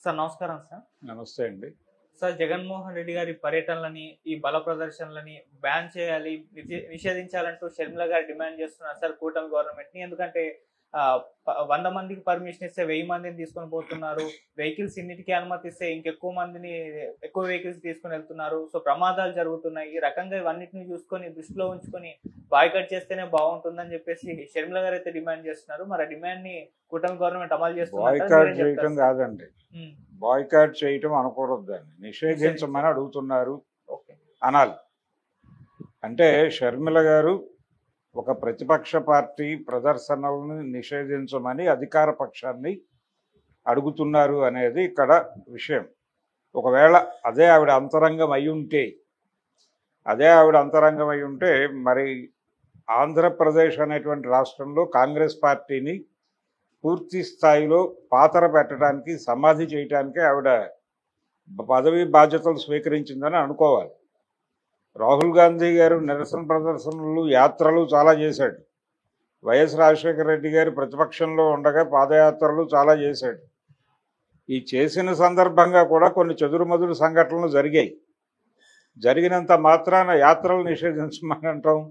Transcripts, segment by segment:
Sir నమస్కారం sir. నమస్తే అండి. సార్ జగన్మోహన్ రెడ్డి గారి పర్యటనలని, ఈ బల ప్రదర్శనలని బ్యాన్ చేయాలి, నిషేధించాలంటూ షర్మిల గారు డిమాండ్ చేస్తున్నారు సార్ కూటమి గవర్నమెంట్‌ని. ఎందుకంటే 100 మందికి పర్మిషన్ ఇస్తే 1000 మందిని తీసుకొని పోతున్నారు. వెహికల్స్ ఇన్నిటికి అనుమతిస్తే ఇంకెక్కువ మందిని ఎక్కువ వెహికల్స్ తీసుకొని వెళ్తున్నారు. సో ప్రమాదాలు జరుగుతున్నాయి. ఈ రకంగా ఇవన్నిటిని చూసుకొని దృష్టిలో ఉంచుకొని బాయ్‌కాట్ చేస్తేనే బాగుంటుందని చెప్పేసి షర్మిల గారు అయితే డిమాండ్ చేస్తున్నారు. మరి ఆ డిమాండ్‌ని కూటమి గవర్నమెంట్ అమలు చేస్తుందంటారా? బాయ్‌కాట్ మీరేం చెప్తారు చేయటం సార్? కాదండి. బాయ్‌కాట్ చేయటం అనకూడదు, దాన్ని నిషేధించమని అడుగుతున్నారు ఓకే. అనాలి. అంటే షర్మిల గారు ఒక ప్రతిపక్ష పార్టీ ప్రదర్శనలను నిషేధించమని అధికార పక్షాన్ని అడుగుతున్నారు అనేది ఇక్కడ విషయం. ఒకవేళ అదే ఆవిడ అంతరంగం అయి ఉంటే మరి ఆంధ్రప్రదేశ్ అనేటువంటి రాష్ట్రంలో కాంగ్రెస్ పార్టీని పూర్తి స్థాయిలో పాతర పెట్టడానికి, సమాధి చేయటానికి ఆవిడ పదవి బాధ్యతలు స్వీకరించిందని అనుకోవాలి. రాహుల్ గాంధీ గారు నిరసన ప్రదర్శనలు, యాత్రలు చాలా చేశాడు. వైఎస్ రాజశేఖర రెడ్డి గారు ప్రతిపక్షంలో ఉండగా పాదయాత్రలు చాలా చేశాడు. ఈ చేసిన సందర్భంగా కూడా కొన్ని చెదురుమదురు సంఘటనలు జరిగాయి. జరిగినంత మాత్రాన యాత్రలు నిషేధించమని అంటాం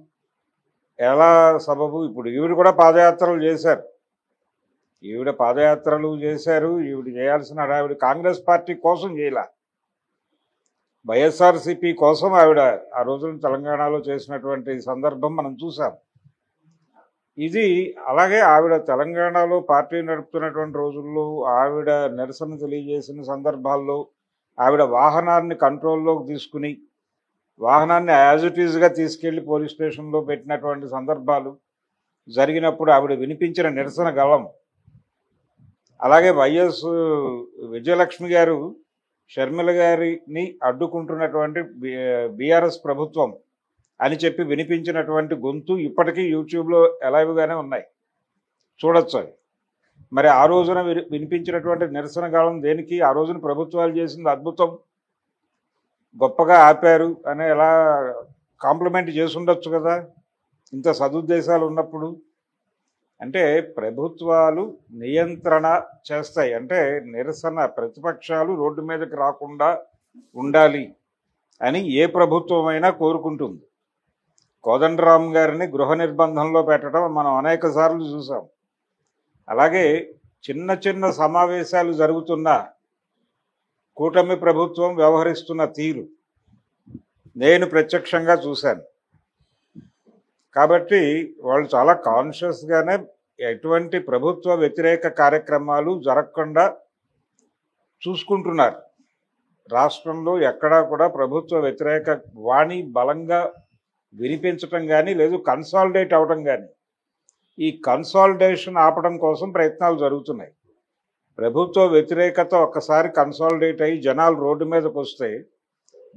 ఎలా సబబు? ఇప్పుడు ఈవిడ కూడా పాదయాత్రలు చేశారు. ఈవిడ చేయాల్సిన ఆవిడ కాంగ్రెస్ పార్టీ కోసం చేయలే, వైఎస్ఆర్సీపీ కోసం ఆవిడ ఆ రోజున తెలంగాణలో చేసినటువంటి సందర్భం మనం చూసాం. ఇది అలాగే ఆవిడ తెలంగాణలో పార్టీ నడుపుతున్నటువంటి రోజుల్లో ఆవిడ నిరసన తెలియజేసిన సందర్భాల్లో ఆవిడ వాహనాన్ని కంట్రోల్లోకి తీసుకుని వాహనాన్ని యాజ్ ఇట్ ఈజ్గా తీసుకెళ్లి పోలీస్ స్టేషన్లో పెట్టినటువంటి సందర్భాలు జరిగినప్పుడు ఆవిడ వినిపించిన నిరసన గళం. అలాగే వైఎస్ విజయలక్ష్మి గారు షర్మిల గారిని అడ్డుకుంటున్నటువంటి బీఆర్ఎస్ ప్రభుత్వం అని చెప్పి వినిపించినటువంటి గొంతు ఇప్పటికీ యూట్యూబ్లో లైవ్గానే ఉన్నాయి, చూడొచ్చు అవి. మరి ఆ రోజున వినిపించినటువంటి నిరసన కాలం దేనికి? ఆ రోజున ప్రభుత్వాలు చేసింది అద్భుతం, గొప్పగా ఆపారు అని ఎలా కాంప్లిమెంట్ చేసి ఉండొచ్చు కదా, ఇంత సదుద్దేశాలు ఉన్నప్పుడు. అంటే ప్రభుత్వాలు నియంత్రణ చేస్తాయి, అంటే నిరసన ప్రతిపక్షాలు రోడ్డు మీదకి రాకుండా ఉండాలి అని ఏ ప్రభుత్వమైనా కోరుకుంటుంది. కోదండరామ్ గారిని గృహ నిర్బంధంలో పెట్టడం మనం అనేక సార్లు చూసాం. అలాగే చిన్న చిన్న సమావేశాలు జరుగుతున్న కూటమి ప్రభుత్వం వ్యవహరిస్తున్న తీరు నేను ప్రత్యక్షంగా చూశాను. కాబట్టి వాళ్ళు చాలా కాన్షియస్గానే ఎటువంటి ప్రభుత్వ వ్యతిరేక కార్యక్రమాలు జరగకుండా చూసుకుంటున్నారు. రాష్ట్రంలో ఎక్కడా కూడా ప్రభుత్వ వ్యతిరేక వాణి బలంగా వినిపించటం కానీ లేదు కన్సాలిడేట్ అవడం కానీ, ఈ కన్సాలిడేషన్ ఆపడం కోసం ప్రయత్నాలు జరుగుతున్నాయి. ప్రభుత్వ వ్యతిరేకత ఒక్కసారి కన్సాలిడేట్ అయ్యి జనాలు రోడ్డు మీదకి వస్తే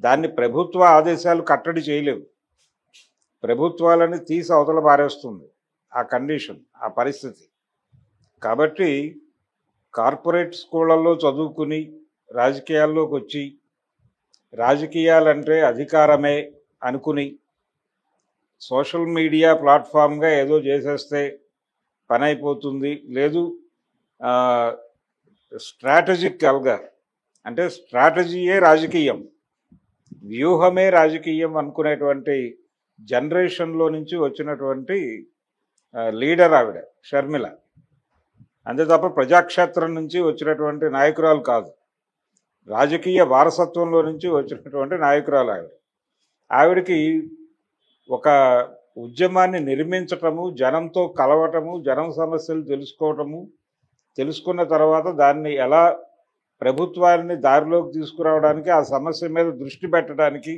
దాన్ని ప్రభుత్వ ఆదేశాలు కట్టడి చేయలేవు, ప్రభుత్వాలని తీసి అవతల పారేస్తుంది ఆ కండిషన్, ఆ పరిస్థితి. కాబట్టి కార్పొరేట్ స్కూళ్ళల్లో చదువుకుని రాజకీయాల్లోకి వచ్చి రాజకీయాలంటే అధికారమే అనుకుని సోషల్ మీడియా ప్లాట్ఫామ్గా ఏదో చేసేస్తే పని అయిపోతుంది, లేదు స్ట్రాటజికల్గా అంటే స్ట్రాటజీయే రాజకీయం, వ్యూహమే రాజకీయం అనుకునేటువంటి జనరేషన్లో నుంచి వచ్చినటువంటి లీడర్ ఆవిడ షర్మిల. అంతే తప్ప ప్రజాక్షేత్రం నుంచి వచ్చినటువంటి నాయకురాలు కాదు, రాజకీయ వారసత్వంలో నుంచి వచ్చినటువంటి నాయకురాలు ఆవిడ. ఆవిడకి ఒక ఉద్యమాన్ని నిర్మించటము, జనంతో కలవటము, జనం సమస్యలు తెలుసుకున్న తర్వాత దాన్ని ఎలా ప్రభుత్వాన్ని దారిలోకి తీసుకురావడానికి, ఆ సమస్య మీద దృష్టి పెట్టడానికి,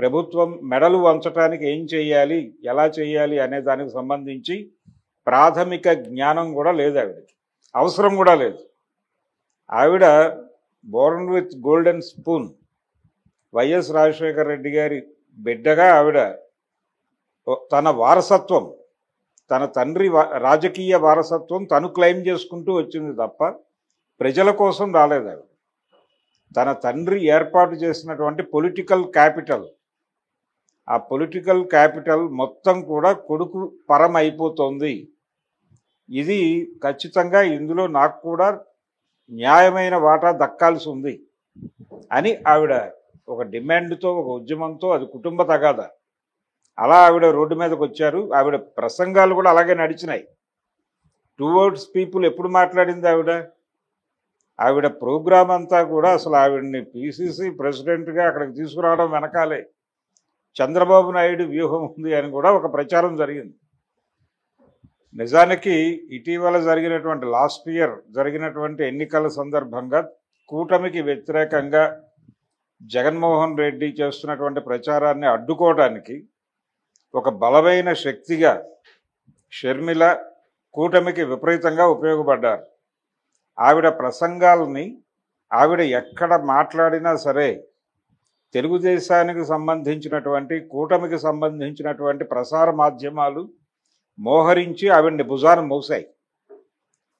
ప్రభుత్వం మెడలు వంచడానికి ఏం చేయాలి, ఎలా చేయాలి అనే దానికి సంబంధించి ప్రాథమిక జ్ఞానం కూడా లేదు ఆవిడకి, అవసరం కూడా లేదు. ఆవిడ Born with golden spoon, YS Rajasekhara Reddy గారి బిడ్డగా ఆవిడ తన వారసత్వం, తన తండ్రి రాజకీయ వారసత్వం తను క్లెయిమ్ చేసుకుంటూ వచ్చింది తప్ప ప్రజల కోసం రాలేదు ఆవిడ. తన తండ్రి ఏర్పాటు చేసినటువంటి పొలిటికల్ క్యాపిటల్, ఆ పొలిటికల్ క్యాపిటల్ మొత్తం కూడా కొడుకు పరం అయిపోతుంది. ఇది ఖచ్చితంగా ఇందులో నాకు కూడా న్యాయమైన వాటా దక్కాల్సి ఉంది అని ఆవిడ ఒక డిమాండ్తో, ఒక ఉద్యమంతో, అది కుటుంబ తగాదా, అలా ఆవిడ రోడ్డు మీదకి వచ్చారు. ఆవిడ ప్రసంగాలు కూడా అలాగే నడిచినాయి. టువర్డ్స్ పీపుల్ ఎప్పుడు మాట్లాడింది ఆవిడ ప్రోగ్రామ్ అంతా కూడా అసలు ఆవిడని పిసిసి ప్రెసిడెంట్గా అక్కడికి తీసుకురావడం వెనకాలే చంద్రబాబు నాయుడు వ్యూహం ఉంది అని కూడా ఒక ప్రచారం జరిగింది. నిజానికి ఇటీవల జరిగినటువంటి లాస్ట్ ఇయర్ జరిగినటువంటి ఎన్నికల సందర్భంగా కూటమికి వ్యతిరేకంగా జగన్మోహన్ రెడ్డి చేస్తున్నటువంటి ప్రచారాన్ని అడ్డుకోవడానికి ఒక బలమైన శక్తిగా షర్మిల కూటమికి విపరీతంగా ఉపయోగపడ్డారు. ఆవిడ ప్రసంగాలని ఆవిడ ఎక్కడ మాట్లాడినా సరే తెలుగుదేశానికి సంబంధించినటువంటి, కూటమికి సంబంధించినటువంటి ప్రసార మాధ్యమాలు మోహరించి ఆవిడని భుజాన మోసాయి.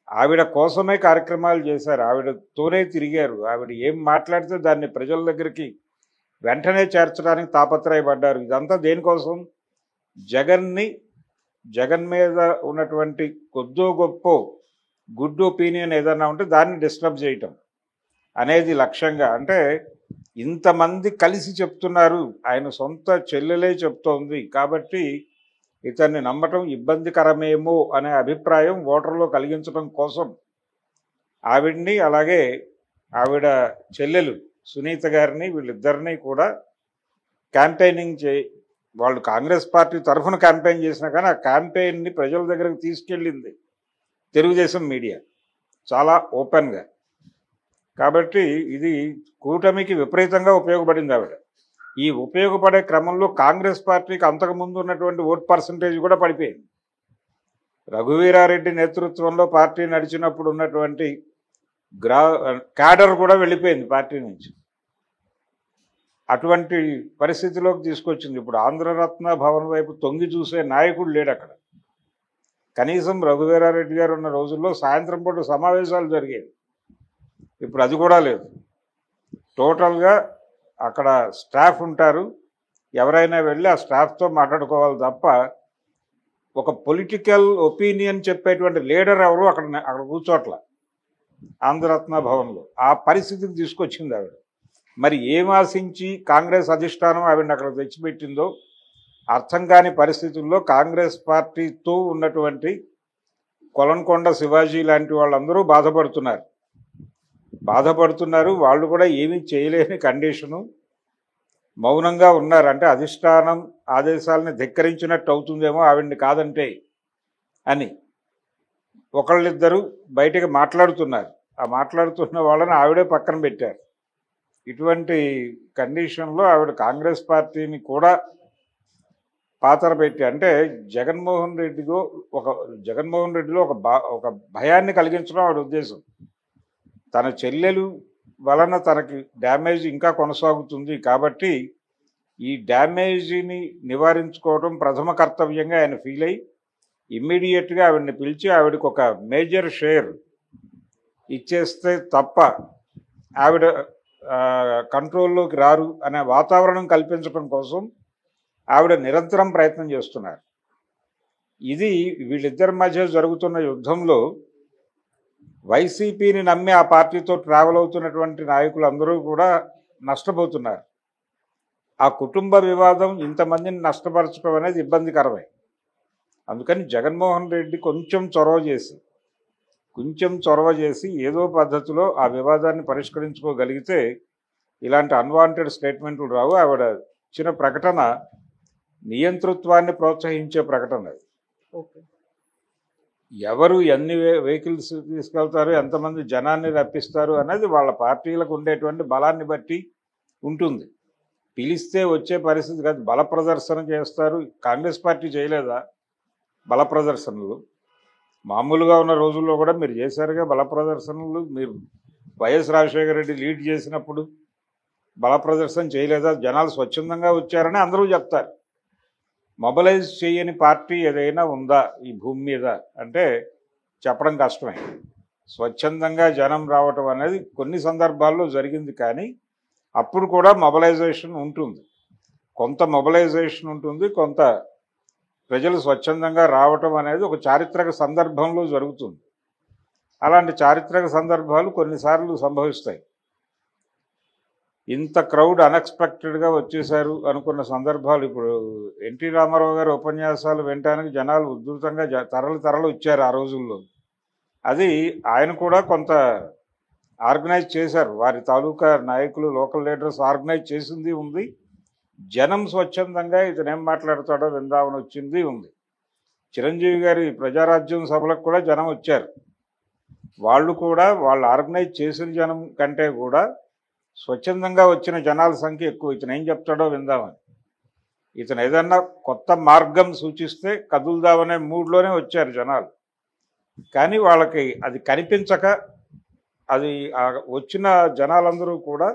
ఆవిడ కోసమే కార్యక్రమాలు చేశారు, ఆవిడతోనే తిరిగారు. ఆవిడ ఏం మాట్లాడితే దాన్ని ప్రజల దగ్గరికి వెంటనే చేర్చడానికి తాపత్రయపడ్డారు. ఇదంతా దేనికోసం? జగన్ మీద ఉన్నటువంటి కొద్దో గొప్ప గుడ్ ఒపీనియన్ ఏదన్నా ఉంటే దాన్ని డిస్టర్బ్ చేయటం అనేది లక్ష్యంగా. అంటే ఇంతమంది కలిసి చెప్తున్నారు, ఆయన సొంత చెల్లెలే చెప్తోంది కాబట్టి ఇతన్ని నమ్మటం ఇబ్బందికరమేమో అనే అభిప్రాయం ఓటర్లో కలిగించడం కోసం ఆవిడ్ని, అలాగే ఆవిడ చెల్లెలు సునీత గారిని, వీళ్ళిద్దరినీ కూడా క్యాంపెయినింగ్ వాళ్ళు కాంగ్రెస్ పార్టీ తరఫున క్యాంపెయిన్ చేసినా కానీ ఆ క్యాంపెయిన్ని ప్రజల దగ్గరకు తీసుకెళ్ళింది తెలుగుదేశం మీడియా చాలా ఓపెన్గా. కాబట్టి ఇది కూటమికి విపరీతంగా ఉపయోగపడింది ఆవిడ. ఈ ఉపయోగపడే క్రమంలో కాంగ్రెస్ పార్టీకి అంతకుముందు ఉన్నటువంటి ఓట్ పర్సంటేజ్ కూడా పడిపోయింది. రఘువీరారెడ్డి నేతృత్వంలో పార్టీ నడిచినప్పుడు ఉన్నటువంటి క్యాడర్ కూడా వెళ్ళిపోయింది పార్టీ నుంచి. అటువంటి పరిస్థితిలోకి తీసుకొచ్చింది. ఇప్పుడు ఆంధ్రరత్న భవన్ వైపు తొంగి చూసే నాయకుడు లేడు అక్కడ. కనీసం రఘువీరారెడ్డి గారు ఉన్న రోజుల్లో సాయంత్రం పూట సమావేశాలు జరిగేవి, ఇప్పుడు అది కూడా లేదు. టోటల్గా అక్కడ స్టాఫ్ ఉంటారు, ఎవరైనా వెళ్ళి ఆ స్టాఫ్తో మాట్లాడుకోవాలి తప్ప ఒక పొలిటికల్ ఒపీనియన్ చెప్పేటువంటి లీడర్ ఎవరు అక్కడ కూర్చోట్ల ఆంధ్రరత్న భవన్లో. ఆ పరిస్థితికి తీసుకొచ్చింది ఆవిడ. మరి ఏం ఆశించి కాంగ్రెస్ అధిష్టానం ఆవిడని అక్కడ తెచ్చిపెట్టిందో అర్థం కాని పరిస్థితుల్లో కాంగ్రెస్ పార్టీతో ఉన్నటువంటి కొలన్కొండ శివాజీ లాంటి వాళ్ళందరూ బాధపడుతున్నారు. వాళ్ళు కూడా ఏమీ చేయలేని కండిషను, మౌనంగా ఉన్నారు. అంటే అధిష్టానం ఆదేశాలని ధిక్కరించినట్టు అవుతుందేమో ఆవిడ్ని కాదంటే అని ఒకళ్ళిద్దరూ బయటకు మాట్లాడుతున్నారు. ఆ మాట్లాడుతున్న వాళ్ళని ఆవిడే పక్కన పెట్టారు. ఇటువంటి కండిషన్లో ఆవిడ కాంగ్రెస్ పార్టీని కూడా పాతర పెట్టి, అంటే జగన్మోహన్ రెడ్డిలో ఒక భయాన్ని కలిగించడం ఆవిడ ఉద్దేశం. తన చెల్లెలు వలన తనకి డ్యామేజ్ ఇంకా కొనసాగుతుంది కాబట్టి ఈ డ్యామేజీని నివారించుకోవడం ప్రథమ కర్తవ్యంగా ఆయన ఫీల్ అయ్యి ఇమ్మీడియట్గా ఆవిడని పిలిచి ఆవిడకి ఒక మేజర్ షేర్ ఇచ్చేస్తే తప్ప ఆవిడ కంట్రోల్లోకి రారు అనే వాతావరణం కల్పించడం కోసం ఆవిడ నిరంతరం ప్రయత్నం చేస్తున్నారు. ఇది వీళ్ళిద్దరి మధ్య జరుగుతున్న యుద్ధంలో వైసీపీని నమ్మి ఆ పార్టీతో ట్రావెల్ అవుతున్నటువంటి నాయకులందరూ కూడా నష్టపోతున్నారు. ఆ కుటుంబ వివాదం ఇంతమందిని నష్టపరచడం అనేది ఇబ్బందికరమే. అందుకని జగన్మోహన్ రెడ్డి కొంచెం చొరవ చేసి ఏదో పద్ధతిలో ఆ వివాదాన్ని పరిష్కరించుకోగలిగితే ఇలాంటి అన్వాంటెడ్ స్టేట్మెంట్లు రావు. ఆవిడ ఇచ్చిన ప్రకటన నియంతృత్వాన్ని ప్రోత్సహించే ప్రకటన. ఎవరు ఎన్ని వెహికల్స్ తీసుకెళ్తారు, ఎంతమంది జనాన్ని రప్పిస్తారు అనేది వాళ్ళ పార్టీలకు ఉండేటువంటి బలాన్ని బట్టి ఉంటుంది. పిలిస్తే వచ్చే పరిస్థితి కాదు, బల ప్రదర్శన చేస్తారు. కాంగ్రెస్ పార్టీ చేయలేదా బల ప్రదర్శనలు? మామూలుగా ఉన్న రోజుల్లో కూడా మీరు చేశారుగా బల ప్రదర్శనలు. మీరు వైఎస్ రాజశేఖర రెడ్డి లీడ్ చేసినప్పుడు బల ప్రదర్శన చేయలేదా? జనాలు స్వచ్ఛందంగా వచ్చారని అందరూ చెప్తారు. మొబలైజ్ చేయని పార్టీ ఏదైనా ఉందా ఈ భూమి మీద అంటే చెప్పడం కష్టమే. స్వచ్ఛందంగా జనం రావటం అనేది కొన్ని సందర్భాల్లో జరిగింది, కానీ అప్పుడు కూడా మొబలైజేషన్ ఉంటుంది, కొంత మొబలైజేషన్ ఉంటుంది, కొంత ప్రజలు స్వచ్ఛందంగా రావటం అనేది ఒక చారిత్రక సందర్భంలో జరుగుతుంది. అలాంటి చారిత్రక సందర్భాలు కొన్నిసార్లు సంభవిస్తాయి. ఇంత క్రౌడ్ అన్ఎక్స్పెక్టెడ్గా వచ్చేసారు అనుకున్న సందర్భాలు ఇప్పుడు ఎన్టీ రామారావు గారి ఉపన్యాసాలు వినటానికి జనాలు ఉధృతంగా తరలు ఇచ్చారు ఆ రోజుల్లో. అది ఆయన కూడా కొంత ఆర్గనైజ్ చేశారు, వారి తాలూకా నాయకులు లోకల్ లీడర్స్ ఆర్గనైజ్ చేసింది ఉంది. జనం స్వచ్ఛందంగా ఇతను ఏం మాట్లాడతాడో విందామని వచ్చింది ఉంది. చిరంజీవి గారి ప్రజారాజ్యం సభలకు కూడా జనం వచ్చారు. వాళ్ళు కూడా వాళ్ళు ఆర్గనైజ్ చేసిన జనం కంటే కూడా స్వచ్ఛందంగా వచ్చిన జనాల సంఖ్య ఎక్కువ. ఇతను ఏం చెప్తాడో విందామని. ఇతను ఏదన్నా కొత్త మార్గం సూచిస్తే కదులుదామనే మూడ్లోనే వచ్చారు జనాలు. కానీ వాళ్ళకి అది కనిపించక అది వచ్చిన జనాలందరూ కూడా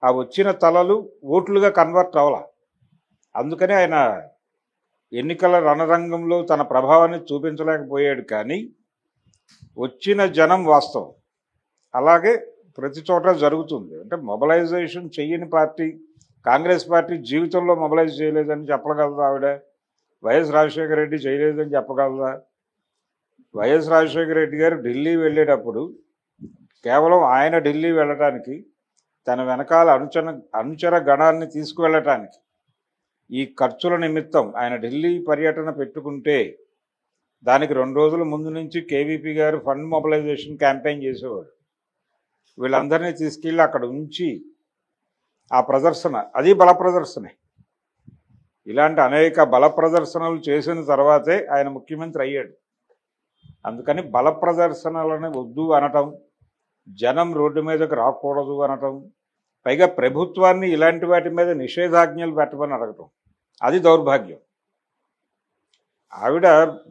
ఆ వచ్చిన తలలు ఓట్లుగా కన్వర్ట్ అవ్వాల. అందుకని ఆయన ఎన్నికల రణరంగంలో తన ప్రభావాన్ని చూపించలేకపోయాడు. కానీ వచ్చిన జనం వాస్తవం. అలాగే ప్రతి చోట జరుగుతుంది. అంటే మొబలైజేషన్ చెయ్యని పార్టీ కాంగ్రెస్ పార్టీ జీవితంలో మొబలైజ్ చేయలేదని చెప్పగలదా ఆవిడ? వైఎస్ రాజశేఖర రెడ్డి చేయలేదని చెప్పగలదా? వైఎస్ రాజశేఖర రెడ్డి గారు ఢిల్లీ వెళ్ళేటప్పుడు కేవలం ఆయన ఢిల్లీ వెళ్ళటానికి తన వెనకాల అనుచర గణాన్ని తీసుకువెళ్ళటానికి ఈ ఖర్చుల నిమిత్తం ఆయన ఢిల్లీ పర్యటన పెట్టుకుంటే దానికి 2 రోజుల ముందు నుంచి కేవీపీ గారు ఫండ్ మొబలైజేషన్ క్యాంపెయిన్ చేసేవాడు. వీళ్ళందరినీ తీసుకెళ్ళి అక్కడ ఉంచి ఆ ప్రదర్శన, అది బల ప్రదర్శనే. ఇలాంటి అనేక బల ప్రదర్శనలు చేసిన తర్వాతే ఆయన ముఖ్యమంత్రి అయ్యాడు. అందుకని బల ప్రదర్శనలను వద్దు అనటం, జనం రోడ్డు మీదకి రాకూడదు అనటం, పైగా ప్రభుత్వాన్ని ఇలాంటి వాటి మీద నిషేధాజ్ఞలు పెట్టమని అడగటం, అది దౌర్భాగ్యం. ఆవిడ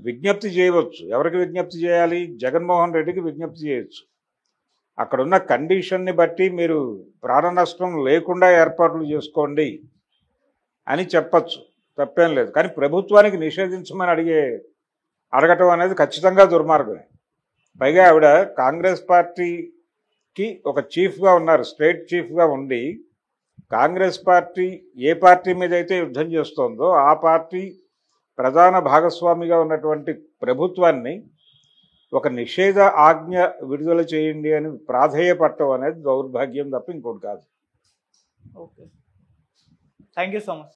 విజ్ఞప్తి చేయవచ్చు. ఎవరికి విజ్ఞప్తి చేయాలి? జగన్మోహన్ రెడ్డికి విజ్ఞప్తి చేయొచ్చు. అక్కడున్న కండిషన్ని బట్టి మీరు ప్రాణ నష్టం లేకుండా ఏర్పాట్లు చేసుకోండి అని చెప్పచ్చు, తప్పేం లేదు. కానీ ప్రభుత్వానికి నిషేధించమని అడగటం అనేది ఖచ్చితంగా దుర్మార్గమే. పైగా ఆవిడ కాంగ్రెస్ పార్టీకి ఒక చీఫ్గా ఉన్నారు, స్టేట్ చీఫ్గా ఉండి కాంగ్రెస్ పార్టీ ఏ పార్టీ మీద అయితే యుద్ధం చేస్తోందో ఆ పార్టీ ప్రధాన భాగస్వామిగా ఉన్నటువంటి ప్రభుత్వాన్ని ఒక నిషేధ ఆజ్ఞ విడుదల చేయండి అని ప్రాధేయపడటం అనేది దౌర్భాగ్యం తప్ప ఇంకోటి కాదు. Okay, thank you so much.